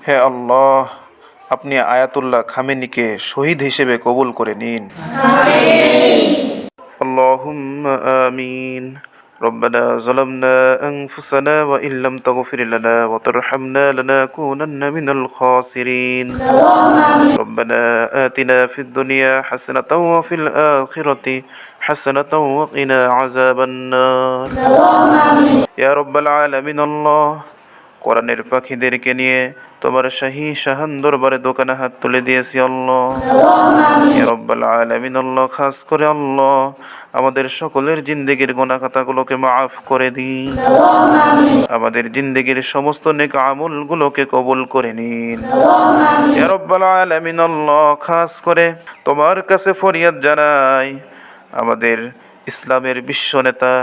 হে আল্লাহ, আপনি আয়াতুল্লাহ খামেনিকে শহীদ হিসেবে কবুল করে নিন। আল্লাহুম্মা আমিন। ربنا ظلمنا أنفسنا وإن لم تغفر لنا وترحمنا لنكونن من الخاسرين. ربنا آتنا في الدنيا حسنة وفي الآخرة حسنة وقنا عذاب النار. يا رب العالمين الله, কোরআনের পাখিদেরকে নিয়ে তোমার শাহী শাহান দরবারে দোকানে হাত তুলে দিয়েছি আল্লাহ। ইয়া রব্বাল আলামিন আল্লাহ, খাস করে আল্লাহ আমাদের সকলের জিন্দেগির গুনাহ খাতাগুলোকে মাফ করে দিন। আমাদের জিন্দেগির সমস্ত নেক আমলগুলোকে কবুল করে নিন। ইয়া রব্বাল আলামিন আল্লাহ, খাস করে তোমার কাছে ফরিয়াদ জানাই, আমাদের ইসলামের বিশ্ব নেতা,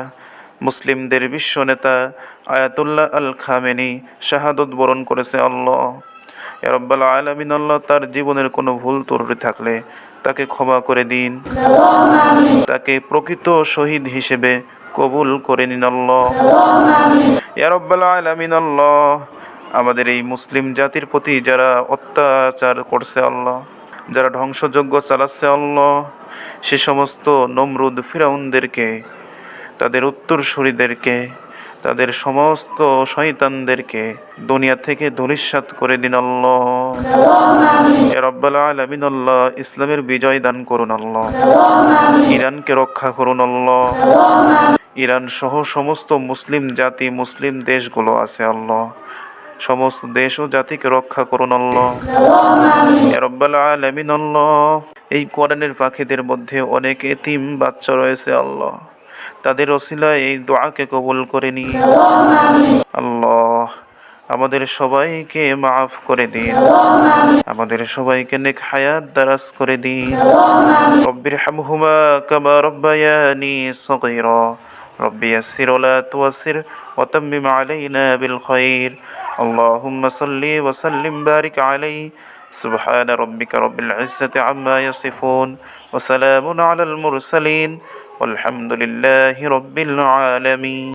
মুসলিমদের বিশ্ব নেতা আয়াতুল্লাহ আল খামেনি শাহাদত বরণ করেছে আল্লাহ। ইয়া রাব্বাল আলামিন আল্লাহ, তার জীবনের কোনো ভুল ত্রুটি থাকলে তাকে ক্ষমা করে দিন, তাকে প্রকৃত শহীদ হিসেবে কবুল করে নিন আল্লাহ। ইয়া রাব্বাল আলামিন আল্লাহ, আমাদের এই মুসলিম জাতির প্রতি যারা অত্যাচার করছে আল্লাহ, যারা ধ্বংসযজ্ঞ চালাচ্ছে আল্লাহ, সে সমস্ত নমরুদ ফিরাউনদেরকে, তাদের উত্তরসূরিদেরকে, তাদের সমস্ত শয়তানদেরকে দুনিয়া থেকে ধূলিসাৎ করে দিন আল্লাহ। ইয়া রাব্বাল আলামিন আল্লাহ, ইসলামের বিজয় দান করুন আল্লাহ। ইরানকে রক্ষা করুন আল্লাহ। ইরান সহ সমস্ত মুসলিম জাতি, মুসলিম দেশগুলো আছে আল্লাহ, সমস্ত দেশ ও জাতিকে রক্ষা করুন আল্লাহ। ইয়া রাব্বাল আলামিন আল্লাহ, এই কোরআনের পাখিদের মধ্যে অনেক এতিম বাচ্চা রয়েছে আল্লাহ, তাদের ওসিলায় এই দোয়াকে কবুল করে নিন আল্লাহ। আমাদের সবাইকে মাফ করে দিন, আমাদের সবাইকে নেক হায়াত দারাজ করে দিন। রব্বির হামহুমা কামা রব্বায়ানি সগীরা। রব্বি ইয়াসসির ওয়া লা তুয়াসসির ওয়া তাম্মিম আলাইনা বিল খায়র। আল্লাহুম্মা সাল্লি ওয়া সাল্লিম বারিক আলাইহি। সুবহানা রাব্বিকা রাব্বিল ইজ্জাতি আম্মা ইয়াসিফুন ওয়া সালামুন আলাল মুরসালিন والحمد لله رب العالمين.